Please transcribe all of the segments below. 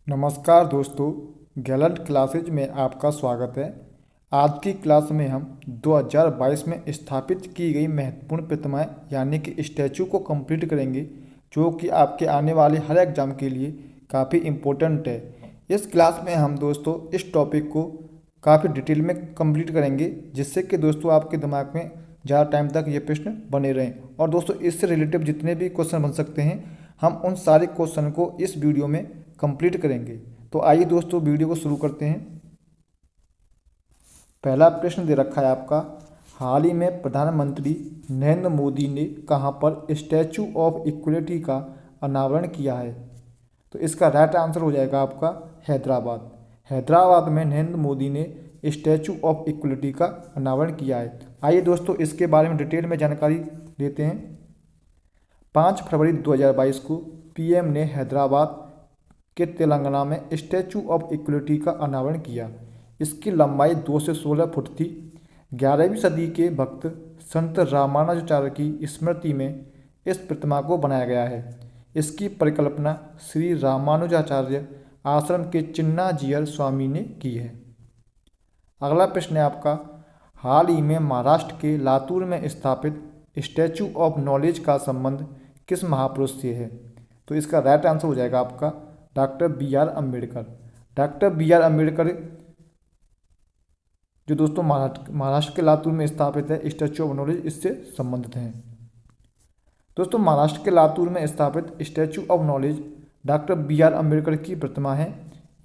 नमस्कार दोस्तों, Gallant classes में आपका स्वागत है। आज की क्लास में हम 2022 में स्थापित की गई महत्वपूर्ण प्रतिमाएं यानी कि स्टैचू को कंप्लीट करेंगे, जो कि आपके आने वाले हर एग्जाम के लिए काफ़ी इम्पोर्टेंट है। इस क्लास में हम दोस्तों इस टॉपिक को काफ़ी डिटेल में कंप्लीट करेंगे, जिससे कि दोस्तों आपके दिमाग में ज़्यादा टाइम तक ये प्रश्न बने रहें। और दोस्तों इससे रिलेटिव जितने भी क्वेश्चन बन सकते हैं, हम उन सारे क्वेश्चन को इस वीडियो में कंप्लीट करेंगे। तो आइए दोस्तों वीडियो को शुरू करते हैं। पहला प्रश्न दे रखा है आपका, हाल ही में प्रधानमंत्री नरेंद्र मोदी ने कहां पर स्टैचू ऑफ इक्वलिटी का अनावरण किया है? तो इसका राइट आंसर हो जाएगा आपका हैदराबाद। हैदराबाद में नरेंद्र मोदी ने स्टैचू ऑफ इक्वलिटी का अनावरण किया है। आइए दोस्तों इसके बारे में डिटेल में जानकारी लेते हैं। 5 फरवरी 2022 को पीएम ने हैदराबाद के तेलंगाना में स्टैचू ऑफ इक्वलिटी का अनावरण किया। इसकी लंबाई 2 से 16 फुट थी। 11वीं सदी के भक्त संत रामानुजाचार्य की स्मृति में इस प्रतिमा को बनाया गया है। इसकी परिकल्पना श्री रामानुजाचार्य आश्रम के चिन्नाजियर स्वामी ने की है। अगला प्रश्न है आपका, हाल ही में महाराष्ट्र के लातूर में स्थापित स्टैचू ऑफ नॉलेज का संबंध किस महापुरुष से है? तो इसका राइट आंसर हो जाएगा आपका doctor B R Ambedkar. Doctor B R Ambedkar जो दोस्तों महाराष्ट्र के लातूर में स्थापित है स्टैचू ऑफ नॉलेज, इससे संबंधित हैं। दोस्तों महाराष्ट्र के लातूर में स्थापित statue of knowledge doctor B R Ambedkar की प्रतिमा है।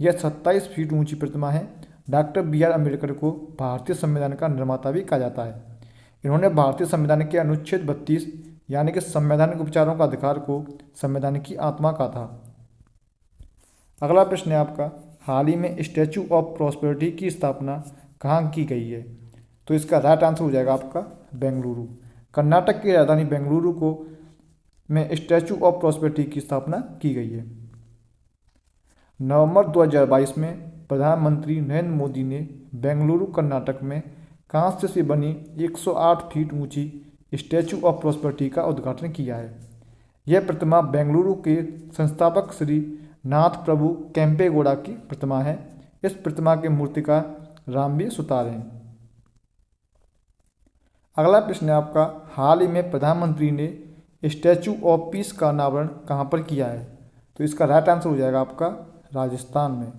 यह 27 फीट ऊंची प्रतिमा है। डॉक्टर बी आर अम्बेडकर को भारतीय संविधान का निर्माता भी कहा जाता है। इन्होंने भारतीय संविधान के अनुच्छेद 32 यानी कि संवैधानिक उपचारों का अधिकार को संविधान की आत्मा का था। अगला प्रश्न है आपका, हाल ही में स्टैचू ऑफ प्रॉस्पेरिटी की स्थापना कहाँ की गई है? तो इसका राइट आंसर हो जाएगा आपका बेंगलुरु। कर्नाटक की राजधानी बेंगलुरु को में स्टैचू ऑफ प्रॉस्पेरिटी की स्थापना की गई है। नवंबर 2022 में प्रधानमंत्री नरेंद्र मोदी ने बेंगलुरु कर्नाटक में कांस्य से बनी 108 फीट ऊंची स्टैचू ऑफ प्रॉस्पेरिटी का उद्घाटन किया है। यह प्रतिमा बेंगलुरु के संस्थापक श्री नाथ प्रभु केम्पेगौड़ा की प्रतिमा है। इस प्रतिमा के मूर्तिकार रामबी सुतार हैं। अगला प्रश्न है आपका, हाल ही में प्रधानमंत्री ने स्टैचू ऑफ पीस का अनावरण कहाँ पर किया है? तो इसका राइट आंसर हो जाएगा आपका राजस्थान में।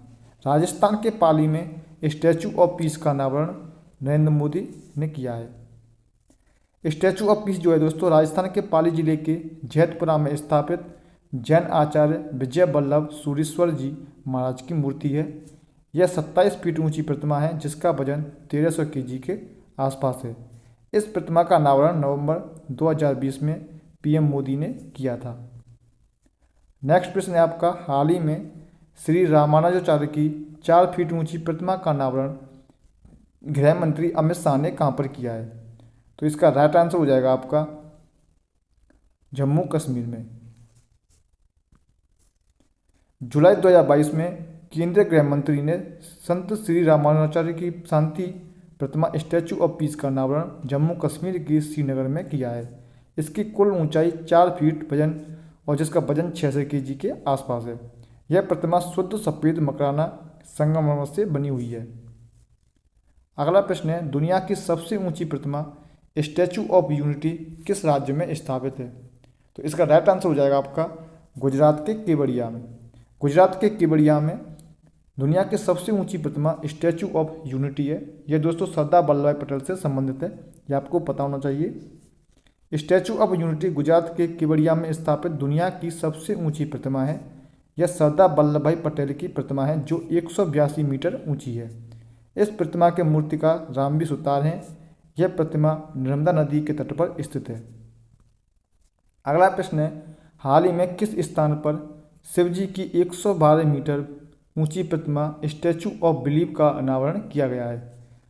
राजस्थान के पाली में स्टैचू ऑफ पीस का अनावरण नरेंद्र मोदी ने किया है। स्टैचू ऑफ पीस जो है दोस्तों राजस्थान के पाली जिले के जैतपुरा में स्थापित जैन आचार्य विजय वल्लभ सूरीश्वर जी महाराज की मूर्ति है। यह 27 फीट ऊंची प्रतिमा है, जिसका वजन 1300 kg के आसपास है। इस प्रतिमा का अनावरण नवंबर 2020 में पीएम मोदी ने किया था। नेक्स्ट प्रश्न है आपका, हाल ही में श्री रामानुजाचार्य की 4 फीट ऊंची प्रतिमा का अनावरण गृह मंत्री अमित शाह ने कहाँ पर किया है? तो इसका राइट आंसर हो जाएगा आपका जम्मू कश्मीर में। जुलाई 2022 में केंद्रीय गृह मंत्री ने संत श्री रामानुजाचार्य की शांति प्रतिमा स्टैचू ऑफ पीस का अनावरण जम्मू कश्मीर के श्रीनगर में किया है। इसकी कुल ऊंचाई 4 फीट वजन और जिसका वजन 600 kg के आसपास है। यह प्रतिमा शुद्ध सफ़ेद मकराना संगमरमर से बनी हुई है। अगला प्रश्न है, दुनिया की सबसे ऊंची प्रतिमा स्टैचू ऑफ यूनिटी किस राज्य में स्थापित है? तो इसका राइट आंसर हो जाएगा आपका गुजरात के केवड़िया में। गुजरात के केवड़िया में दुनिया की सबसे ऊंची प्रतिमा स्टैचू ऑफ यूनिटी है। यह दोस्तों सरदार वल्लभ भाई पटेल से संबंधित है, यह आपको पता होना चाहिए। स्टैचू ऑफ यूनिटी गुजरात के केवड़िया में स्थापित दुनिया की सबसे ऊंची प्रतिमा है। यह सरदार वल्लभ भाई पटेल की प्रतिमा है जो 182 मीटर ऊंची है। इस प्रतिमा के मूर्तिकार रामबी सुतार हैं। यह प्रतिमा नर्मदा नदी के तट पर स्थित है। अगला प्रश्न है, हाल ही में किस स्थान पर शिवजी की 112 मीटर ऊंची प्रतिमा स्टैचू ऑफ बिलीफ का अनावरण किया गया है?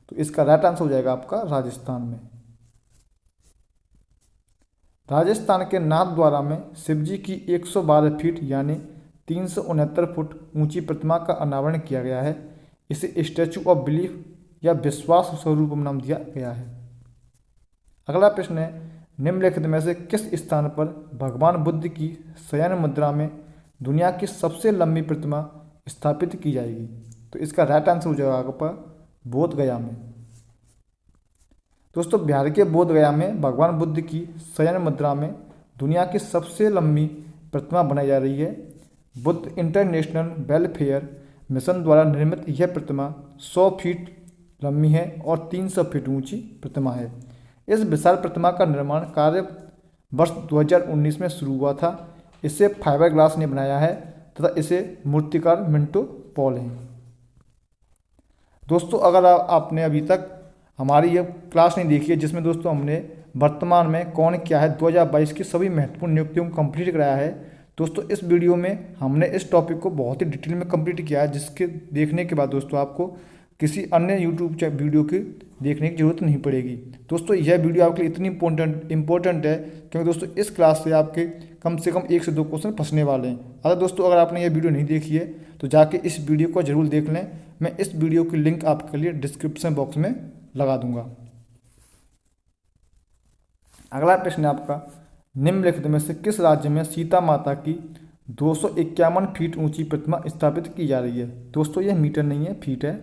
तो इसका राइट आंसर हो जाएगा आपका राजस्थान में। राजस्थान के नाथद्वारा में शिवजी की 112 फीट यानी 369 फुट ऊंची प्रतिमा का अनावरण किया गया है। इसे स्टैचू ऑफ बिलीफ या विश्वास स्वरूप नाम दिया गया है। अगला प्रश्न है, निम्नलिखित में से किस स्थान पर भगवान बुद्ध की शयन मुद्रा में दुनिया की सबसे लंबी प्रतिमा स्थापित की जाएगी? तो इसका राइट आंसर हो जाएगा आपका बोध गया में। दोस्तों, बिहार के बोध गया में भगवान बुद्ध की शयन मुद्रा में दुनिया की सबसे लंबी प्रतिमा बनाई जा रही है। बुद्ध इंटरनेशनल वेलफेयर मिशन द्वारा निर्मित यह प्रतिमा 100 फीट लंबी है और 300 फीट ऊंची प्रतिमा है। इस विशाल प्रतिमा का निर्माण कार्य वर्ष 2019 में शुरू हुआ था। इसे फाइबर ग्लास ने बनाया है तथा इसे मूर्तिकार मिंटो पॉल हैं। दोस्तों, अगर आपने अभी तक हमारी ये क्लास नहीं देखी है जिसमें दोस्तों हमने वर्तमान में कौन क्या है 2022 की सभी महत्वपूर्ण नियुक्तियों को कंप्लीट कराया है, दोस्तों इस वीडियो में हमने इस टॉपिक को बहुत ही डिटेल में कंप्लीट किया है, जिसके देखने के बाद दोस्तों आपको किसी अन्य यूट्यूब वीडियो की देखने की जरूरत नहीं पड़ेगी। दोस्तों, यह वीडियो आपके लिए इतनी इंपॉर्टेंट है क्योंकि दोस्तों इस क्लास से आपके कम से कम 1 से 2 क्वेश्चन फंसने वाले हैं। अगर आपने यह वीडियो नहीं देखी है तो जाके इस वीडियो को जरूर देख लें। मैं इस वीडियो की लिंक आपके लिए डिस्क्रिप्शन बॉक्स में लगा दूंगा। अगला प्रश्न है आपका, निम्नलिखित में से किस राज्य में सीता माता की 251 फीट ऊंची प्रतिमा स्थापित की जा रही है? दोस्तों, यह मीटर नहीं है, फीट है।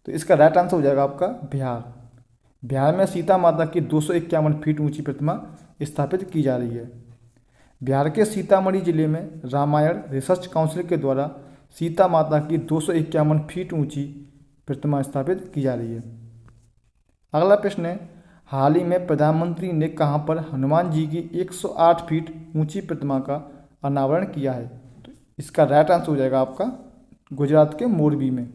तो इसका राइट आंसर हो जाएगा आपका बिहार। बिहार में सीता माता की 251 फीट ऊंची प्रतिमा स्थापित की जा रही है। बिहार के सीतामढ़ी जिले में रामायण रिसर्च काउंसिल के द्वारा सीता माता की 251 फीट ऊंची प्रतिमा स्थापित की जा रही है। अगला प्रश्न है, हाल ही में प्रधानमंत्री ने कहां पर हनुमान जी की 108 फीट ऊंची प्रतिमा का अनावरण किया है? तो इसका राइट आंसर हो जाएगा आपका गुजरात के मोरबी में।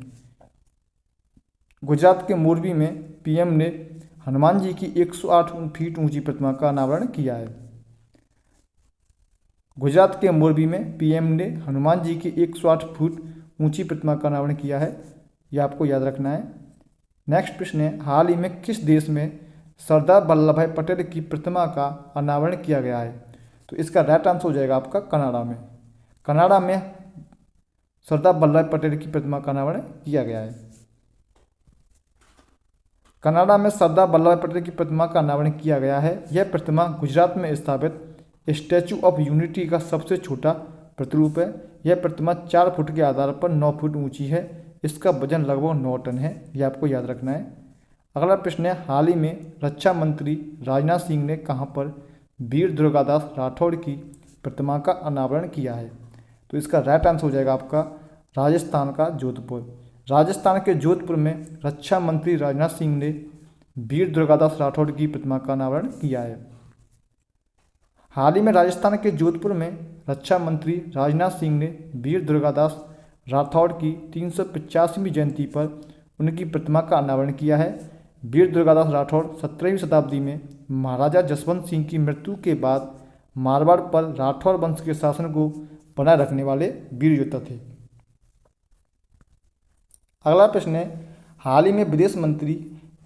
गुजरात के मोरबी में पीएम ने हनुमान जी की 108 फीट ऊंची प्रतिमा का अनावरण किया है। गुजरात के मोरबी में पीएम ने हनुमान जी की 108 फुट ऊंची प्रतिमा का अनावरण किया है, यह आपको याद रखना है। नेक्स्ट प्रश्न है, हाल ही में किस देश में सरदार वल्लभ भाई पटेल की प्रतिमा का अनावरण किया गया है? तो इसका राइट आंसर हो जाएगा आपका कनाडा में। कनाडा में सरदार वल्लभ भाई पटेल की प्रतिमा का अनावरण किया गया है। कनाडा में सरदार वल्लभ भाई पटेल की प्रतिमा का अनावरण किया गया है। यह प्रतिमा गुजरात में स्थापित स्टैचू ऑफ यूनिटी का सबसे छोटा प्रतिरूप है। यह प्रतिमा 4 फुट के आधार पर 9 फुट ऊंची है। इसका वजन लगभग 9 टन है, यह आपको याद रखना है। अगला प्रश्न है, हाल ही में रक्षा मंत्री राजनाथ सिंह ने कहां पर वीर दुर्गादास राठौड़ की प्रतिमा का अनावरण किया है? तो इसका राइट आंसर हो जाएगा आपका राजस्थान का जोधपुर। राजस्थान के जोधपुर में रक्षा मंत्री राजनाथ सिंह ने वीर दुर्गादास राठौड़ की प्रतिमा का अनावरण किया है। हाल ही में राजस्थान के जोधपुर में रक्षा मंत्री राजनाथ सिंह ने वीर दुर्गादास राठौड़ की 385वीं जयंती पर उनकी प्रतिमा का अनावरण किया है। वीर दुर्गादास राठौड़ 17वीं शताब्दी में महाराजा जसवंत सिंह की मृत्यु के बाद मारवाड़ पर राठौड़ वंश के शासन को बनाए रखने वाले वीर योद्धा थे। अगला प्रश्न है, हाल ही में विदेश मंत्री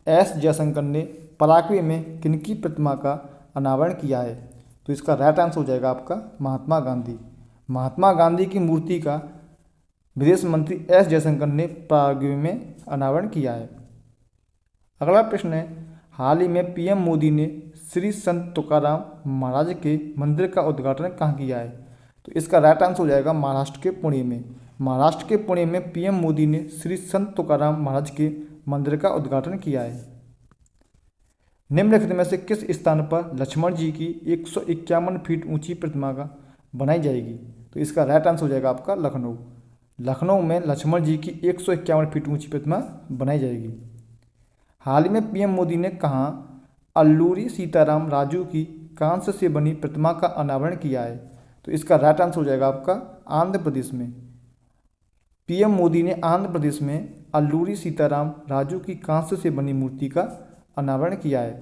एस जयशंकर ने पराग्वे में किनकी प्रतिमा का अनावरण किया है? तो इसका राइट आंसर हो जाएगा आपका महात्मा गांधी। महात्मा गांधी की मूर्ति का विदेश मंत्री एस जयशंकर ने पराग्वे में अनावरण किया है। अगला प्रश्न है, हाल ही में पीएम मोदी ने श्री संत तुकाराम महाराज के मंदिर का उद्घाटन कहाँ किया है? तो इसका राइट आंसर हो जाएगा महाराष्ट्र के पुणे में। महाराष्ट्र के पुणे में पीएम मोदी ने श्री संत तुकाराम महाराज के मंदिर का उद्घाटन किया है। निम्नलिखित में से किस स्थान पर लक्ष्मण जी की 151 फीट ऊंची प्रतिमा का बनाई जाएगी? तो इसका राइट आंसर हो जाएगा आपका लखनऊ। लखनऊ में लक्ष्मण जी की 151 फीट ऊंची प्रतिमा बनाई जाएगी। हाल ही में पीएम मोदी ने कहाँ अल्लूरी सीताराम राजू की कांस्य से बनी प्रतिमा का अनावरण किया है? तो इसका राइट आंसर हो जाएगा आपका आंध्र प्रदेश में। पीएम मोदी ने आंध्र प्रदेश में अल्लूरी सीताराम राजू की कांस्य से बनी मूर्ति का अनावरण किया है।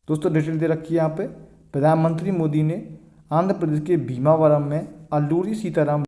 दोस्तों, डिटेल दे रखी है यहाँ पे। प्रधानमंत्री मोदी ने आंध्र प्रदेश के भीमावरम में अल्लूरी सीताराम